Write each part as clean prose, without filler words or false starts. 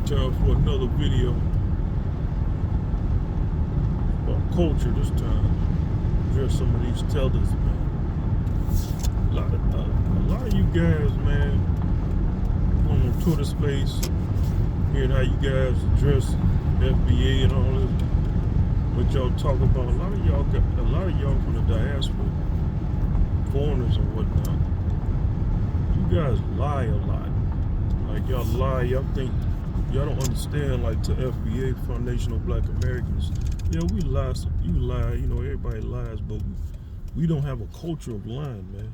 Time for another video about culture this time. Address some of these tethers, man. A lot of you guys, man, going on Twitter space, hearing how you guys address FBA and all this, what y'all talk about. A lot of y'all from the diaspora, foreigners and whatnot. You guys lie a lot. Like y'all lie, y'all think. Y'all don't understand, like, to FBA, Foundational Black Americans. Yeah, we lie. You lie. You know, everybody lies, but we don't have a culture of lying, man.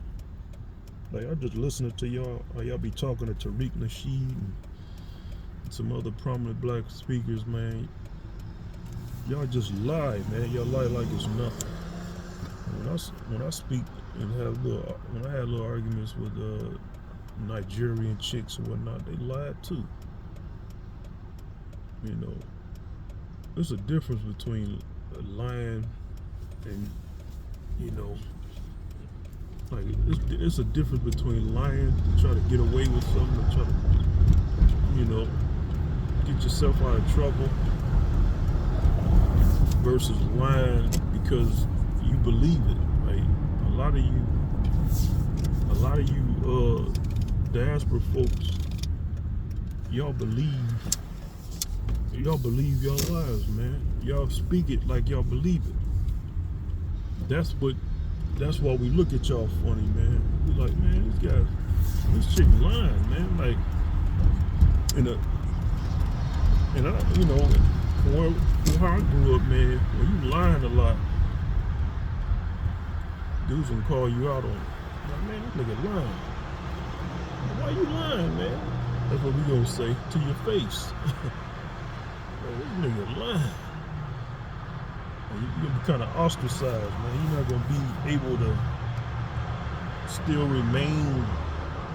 Like, I just listening to y'all. Y'all be talking to Tariq Nasheed and some other prominent black speakers, man. Y'all just lie, man. Y'all lie like it's nothing. When I speak and when I had little arguments with Nigerian chicks and whatnot, they lied too. You know, there's a difference between lying and, you know, like it's a difference between lying to try to get away with something, to try to, you know, get yourself out of trouble, versus lying because you believe it. Like a lot of you diaspora folks, y'all believe your lies, man. Y'all speak it like y'all believe it. That's why we look at y'all funny, man. We like, man, this chick lying, man. Like, and I, you know, from how I grew up, man, when you lying a lot, dudes gonna call you out on it. Like, man, this nigga lying. Why you lying, man? That's what we gonna say to your face. This nigga lying. You're gonna be kind of ostracized, man. You're not gonna be able to still remain.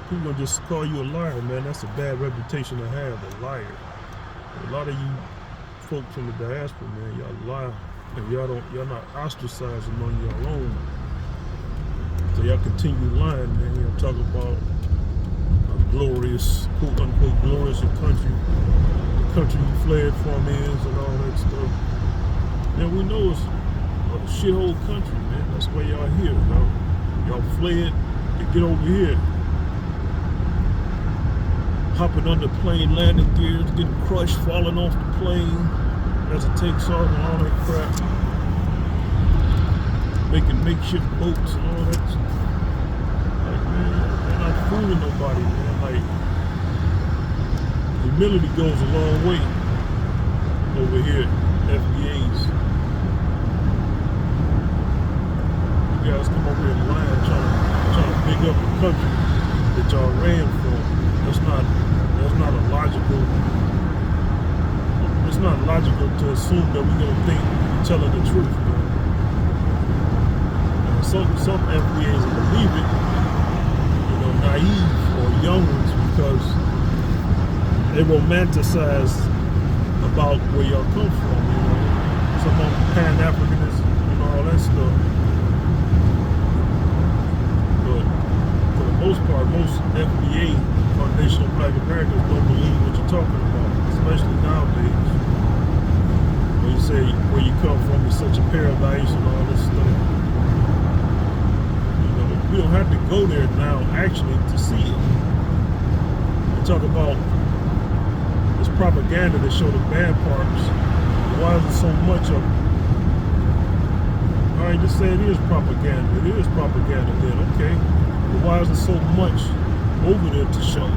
People gonna just call you a liar, man. That's a bad reputation to have, a liar. A lot of you folk from the diaspora, man, y'all lie, and y'all not ostracized among your own. So y'all continue lying, man. Y'all talk about a glorious, quote unquote, glorious country you fled from is and all that stuff. Yeah, we know it's a shithole country, man. That's why y'all here. Y'all fled to get over here. Hopping under plane landing gears, getting crushed, falling off the plane as it takes off and all that crap. Making makeshift boats and all that stuff. Like, man, they're not fooling nobody, man. Like, humility goes a long way over here, FBAs. You guys come over here lying, trying to big up the country that y'all ran from. It's not logical. It's not logical to assume that we're gonna think we're telling the truth, man. And some FBAs believe it, you know, naive or young ones, because they romanticize about where y'all come from, you know. Some of them Pan-Africanism and all that stuff. But for the most part, most FBA, Foundational Black Americans, don't believe what you're talking about, especially nowadays. When you say where you come from is such a paradise and all this stuff. You know, we don't have to go there now actually to see it. We talk about this propaganda that show the bad parts. Why is there so much of it? All right, just say it is propaganda. It is propaganda then, okay. But why is there so much over there to show?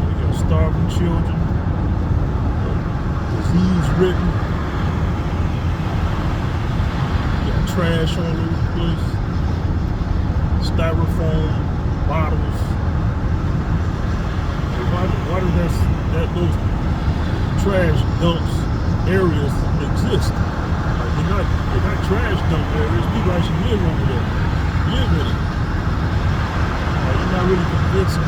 You got starving children, disease-ridden, you got trash all over the place, styrofoam bottles. Why do those trash dumps areas exist? Like, they're not trash dump areas. People actually live over there, live in it. Like, you're not really convincing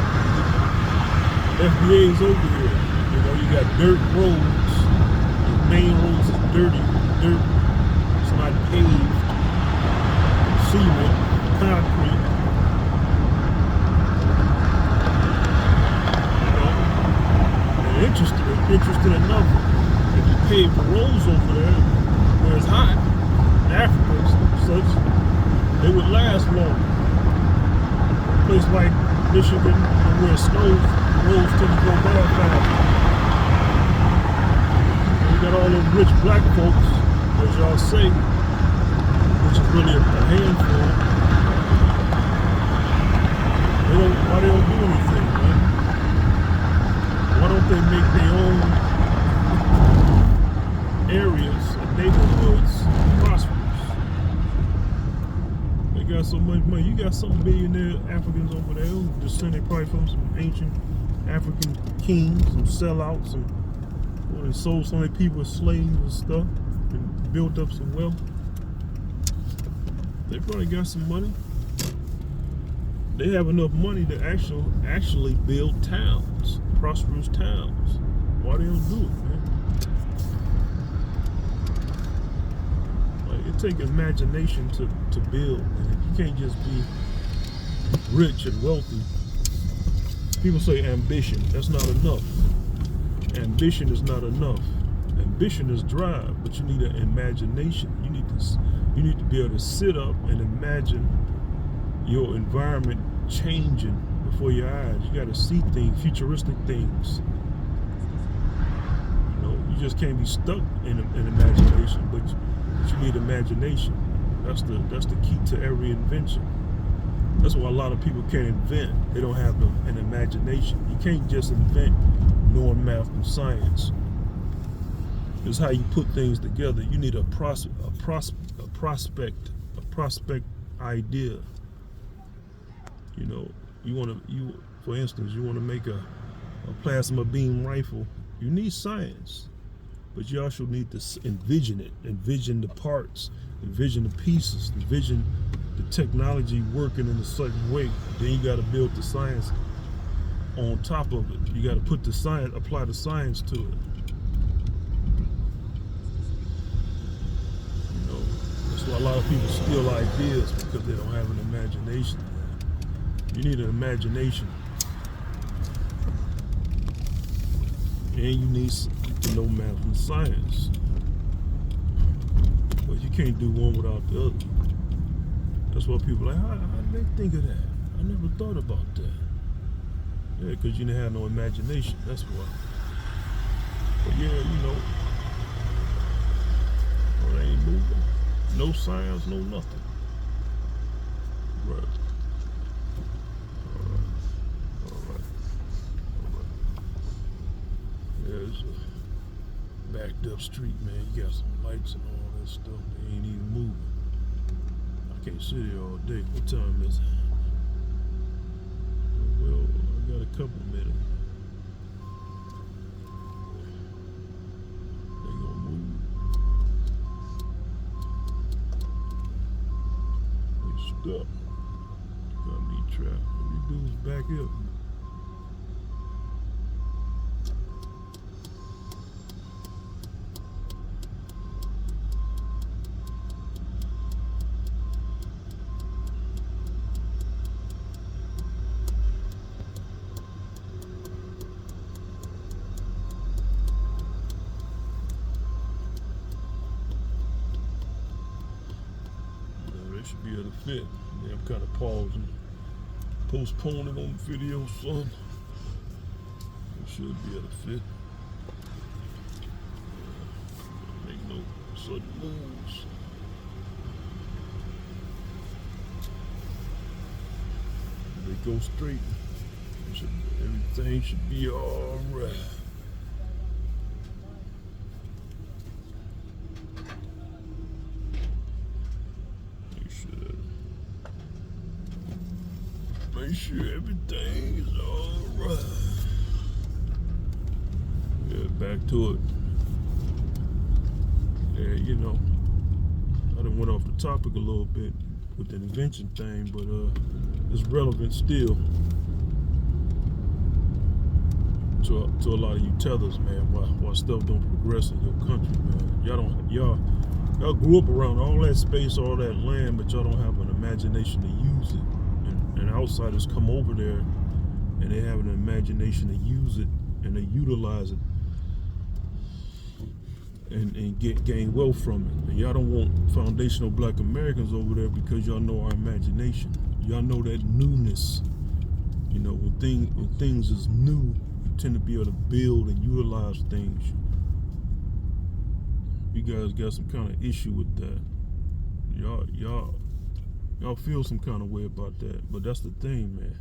FBA's over here. You know, you got dirt roads. The main roads is dirty, dirt. It's not paved. Cement, concrete. interested enough. If you pave the roads over there where it's hot, in Africa and such, they would last longer. A place like Michigan, where it snows, the roads tend to go bad fast. You got all them rich black folks, as y'all say, which is really a handful. Why they don't do anything, man? Why don't they make their own areas and neighborhoods prosperous? They got so much money. You got some billionaire Africans over there who descended probably from some ancient African kings, some sellouts, and they sold so many people as slaves and stuff and built up some wealth. They probably got some money. They have enough money to actually build towns, prosperous towns. Why they don't do it, man? Like, it takes imagination to build, man. You can't just be rich and wealthy. People say ambition. That's not enough. Ambition is not enough. Ambition is drive, but you need an imagination. You need to be able to sit up and imagine your environment changing before your eyes. You got to see things, futuristic things. You know, you just can't be stuck in imagination, but you need imagination. That's the key to every invention. That's why a lot of people can't invent. They don't have an imagination. You can't just invent knowing math and science. It's how you put things together. You need a prospect idea. You know, for instance, you want to make a plasma beam rifle. You need science, but you also need to envision it, envision the parts, envision the pieces, envision the technology working in a certain way. Then you got to build the science on top of it. You got to put the science, apply the science to it. You know, that's why a lot of people steal ideas, because they don't have an imagination. You need an imagination, and you need to know math and science. But you can't do one without the other. That's why people are like, how did they think of that? I never thought about that. Yeah, because you didn't have no imagination. That's why. But yeah, you know, well, they ain't moving. No science, no nothing. Right. There's a backed up street, man. You got some lights and all that stuff. They ain't even moving. I can't sit here all day. What time is it? Well, I got a couple minutes. They gonna move. They stuck. Got me trapped. These dudes back up. Should be able to fit. Yeah, I'm kind of pausing, postponing on the video, son. It should be able to fit. Make no sudden moves. They go straight. Everything should be all right. Make sure everything is all right. Yeah, back to it. Yeah, you know, I done went off the topic a little bit with the invention thing, but it's relevant still to a lot of you tethers, man. Why stuff don't progress in your country, man. Y'all grew up around all that space, all that land, but y'all don't have an imagination to use it. And outsiders come over there and they have an imagination to use it and they utilize it and gain wealth from it. And y'all don't want foundational black Americans over there because y'all know our imagination. Y'all know that newness. You know, when things is new, you tend to be able to build and utilize things. You guys got some kind of issue with that. Y'all feel some kind of way about that. But that's the thing, man.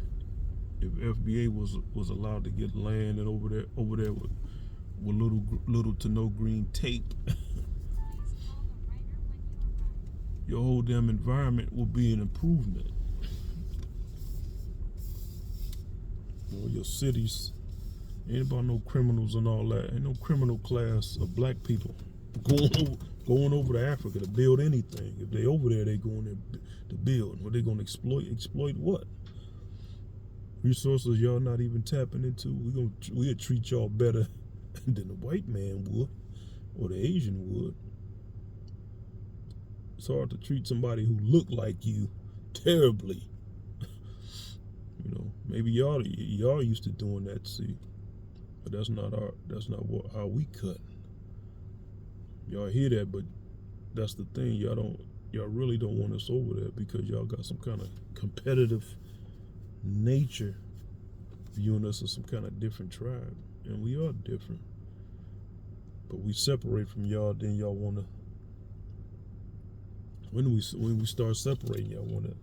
If FBA was allowed to get land and over there with little to no green tape, your whole damn environment will be an improvement. You know, your cities ain't about no criminals and all that. Ain't no criminal class of black people going over to Africa to build anything. If they over there, they going there to build. What they gonna exploit? Exploit what? Resources y'all not even tapping into. We'll treat y'all better than the white man would or the Asian would. It's hard to treat somebody who look like you terribly. You know, maybe y'all used to doing that, see, but that's not how we cut. Y'all hear that, but that's the thing. Y'all really don't want us over there because y'all got some kind of competitive nature, viewing us as some kind of different tribe, and we are different. But we separate from y'all, then y'all wanna. When we start separating, y'all wanna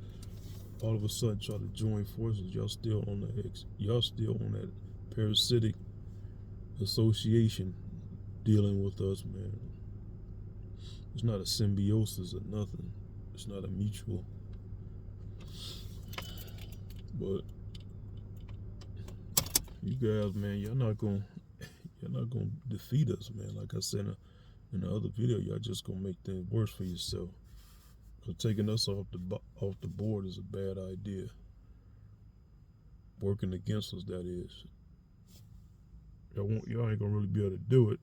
all of a sudden try to join forces. Y'all still on that parasitic association dealing with us, man. It's not a symbiosis or nothing. It's not a mutual. But you guys, man, y'all not gonna defeat us, man. Like I said in the other video, y'all just gonna make things worse for yourself. So taking us off the board is a bad idea. Working against us, that is. Y'all ain't gonna really be able to do it,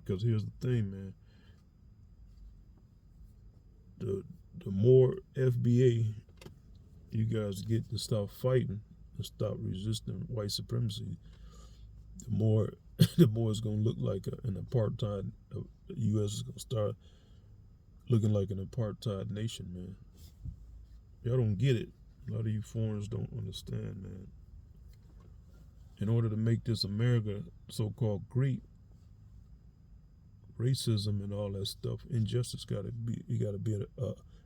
because here's the thing, man. The more FBA you guys get to stop fighting and stop resisting white supremacy, the more it's gonna look like an apartheid. The U.S. is gonna start looking like an apartheid nation, man. Y'all don't get it. A lot of you foreigners don't understand, man. In order to make this America so-called great, racism and all that stuff, injustice gotta be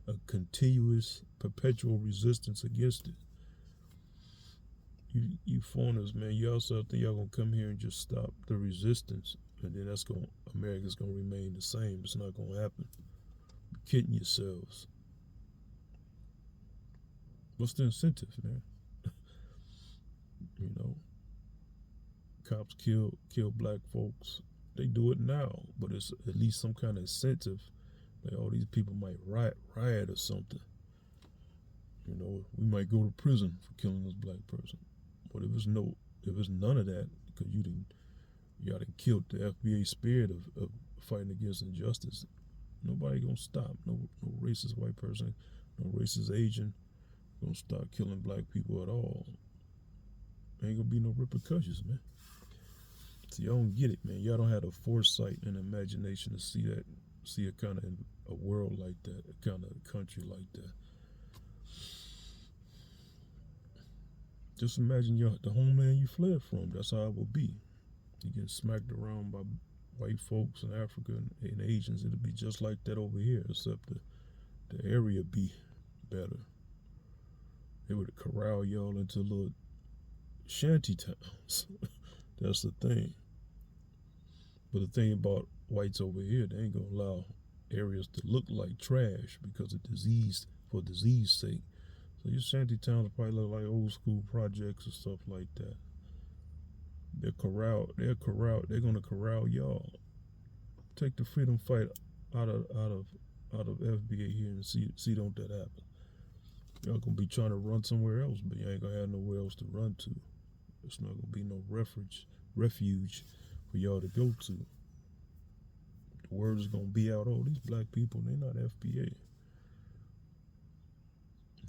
a continuous, perpetual resistance against it. You foreigners, man, you also think y'all gonna come here and just stop the resistance, and then America's gonna remain the same. It's not gonna happen. You're kidding yourselves. What's the incentive, man? You know, cops kill black folks. They do it now, but it's at least some kind of incentive. Like, all these people might riot or something. You know, we might go to prison for killing this black person. But if it's none of that, because y'all done killed the FBA spirit of fighting against injustice, nobody gonna stop. No racist white person, no racist Asian gonna start killing black people at all. Ain't gonna be no repercussions, man. So y'all don't get it, man. Y'all don't have the foresight and imagination to see a kind of a world like that, a kind of country like that. Just imagine the homeland you fled from. That's how it will be. You get smacked around by white folks in Africa and Asians. It'll be just like that over here, except the area be better. They would corral y'all into little shanty towns. That's the thing. But the thing about whites over here, they ain't gonna allow areas to look like trash because of disease, for disease sake. So your shanty towns probably look like old school projects and stuff like that. They're gonna corral y'all. Take the freedom fight out of FBA here and see don't that happen. Y'all gonna be trying to run somewhere else, but you ain't gonna have nowhere else to run to. It's not gonna be no refuge for y'all to go to. The word is gonna be out, oh, these black people, they're not FBA.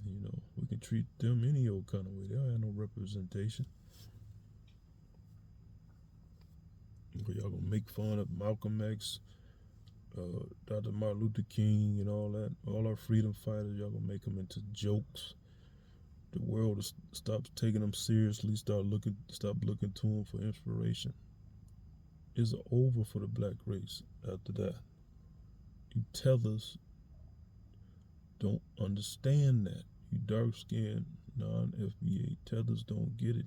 You know, we can treat them any old kind of way. They don't have no representation. Y'all gonna make fun of Malcolm X, Dr. Martin Luther King, and all that. All our freedom fighters, y'all gonna make them into jokes. The world stops taking them seriously. Stop looking to them for inspiration. It's over for the black race after that. You tethers don't understand that. You dark-skinned, non-FBA tethers don't get it.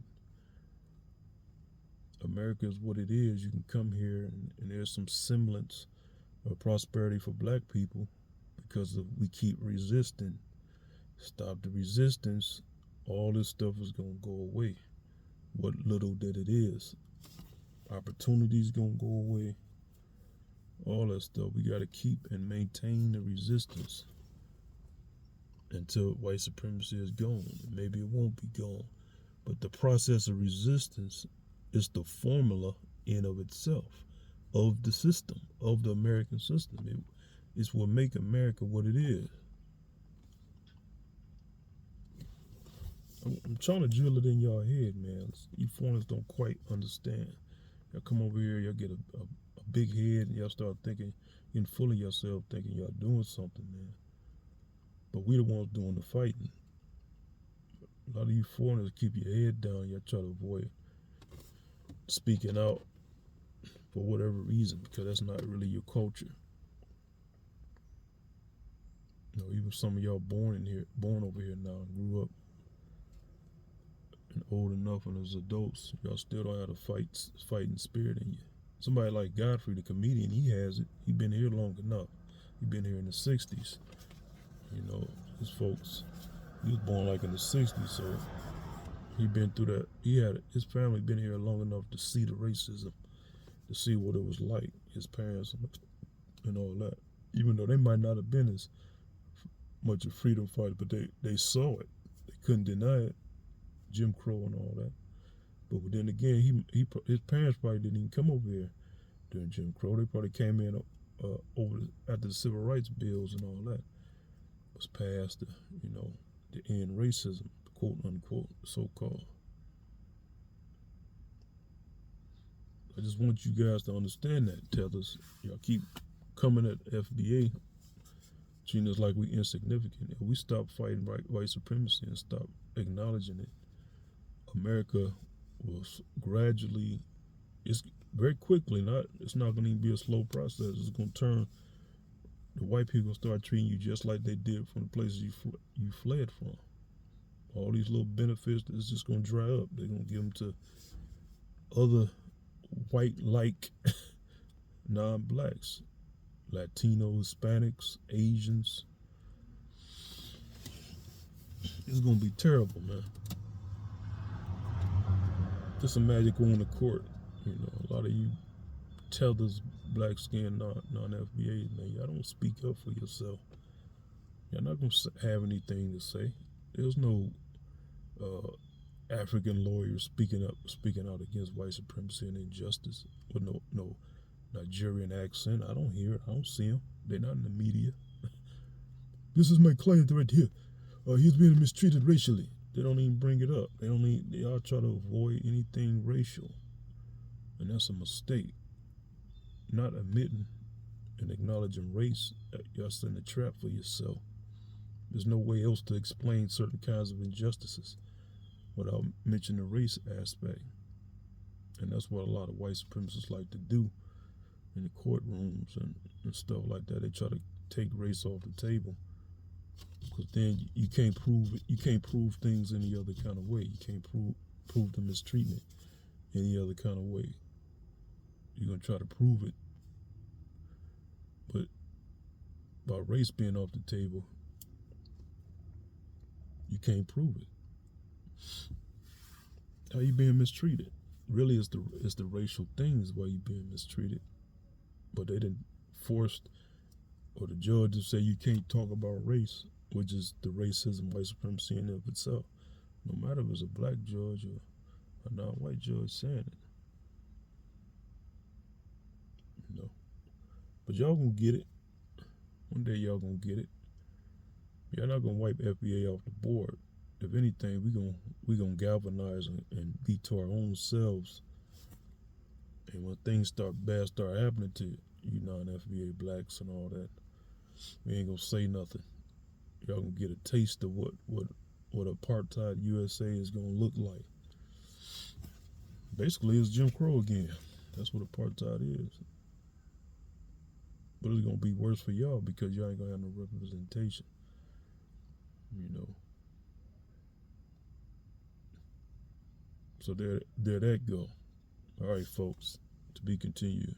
America is what it is. You can come here and there's some semblance of prosperity for black people because we keep resisting. Stop the resistance, all this stuff is going to go away. What little that it is. Opportunities going to go away. All that stuff. We got to keep and maintain the resistance until white supremacy is gone. Maybe it won't be gone. But the process of resistance is the formula in of itself of the system, of the American system. It's what make America what it is. I'm trying to drill it in y'all head, man. You foreigners don't quite understand. Y'all come over here, y'all get a big head, and y'all start thinking, getting full of yourself, thinking y'all doing something, man. But we the ones doing the fighting. A lot of you foreigners keep your head down. Y'all try to avoid speaking out for whatever reason, because that's not really your culture. You know, even some of y'all born over here now, and grew up and old enough, and as adults, y'all still don't have the fighting spirit in you. Somebody like Godfrey, the comedian, he has it. He been here long enough. He been here in the 60s. You know, his folks, he was born like in the 60s, so he been through that. His family been here long enough to see the racism, to see what it was like, his parents and all that. Even though they might not have been as much a freedom fighter, but they saw it. They couldn't deny it. Jim Crow and all that. But then again, his parents probably didn't even come over here during Jim Crow. They probably came in after the civil rights bills and all that was passed to, end racism, quote unquote, so-called. I just want you guys to understand that, Tethers. Y'all keep coming at FBA, treating us like we insignificant. If we stop fighting white supremacy and stop acknowledging it, America will gradually, it's very quickly, it's not going to be a slow process. It's going to turn, the white people start treating you just like they did from the places you fled from. All these little benefits, it's just going to dry up. They're going to give them to other white-like non-blacks, Latinos, Hispanics, Asians. It's going to be terrible, man. Just imagine going to court. A lot of you tethers, black skin, non-FBAs, man, y'all don't speak up for yourself. Y'all not going to have anything to say. There's no African lawyers speaking out against white supremacy and injustice with no Nigerian accent. I don't hear it. I don't see them. They're not in the media. This is my client right here. He's being mistreated racially. They don't even bring it up. They all try to avoid anything racial. And that's a mistake. Not admitting and acknowledging race, you're setting a trap for yourself. There's no way else to explain certain kinds of injustices without mentioning the race aspect. And that's what a lot of white supremacists like to do in the courtrooms and stuff like that. They try to take race off the table, because then you can't prove it. You can't prove things any other kind of way. You can't prove the mistreatment any other kind of way. You're gonna try to prove it, but by race being off the table, you can't prove it. How you being mistreated? Really, it's the racial things why you being mistreated. But they didn't force, or the judge to say you can't talk about race, which is the racism, white supremacy in and of itself. No matter if it's a black judge or a non-white judge saying it. But y'all gonna get it. One day y'all gonna get it. Y'all not gonna wipe FBA off the board. If anything, we gonna galvanize and be to our own selves And when things start happening to you non-FBA blacks and all that, we ain't gonna say nothing. Y'all gonna get a taste of what apartheid USA is gonna look like. Basically, it's Jim Crow again. That's what apartheid is. But it's gonna be worse for y'all because y'all ain't gonna have no representation. So there that go. All right, folks. To be continued.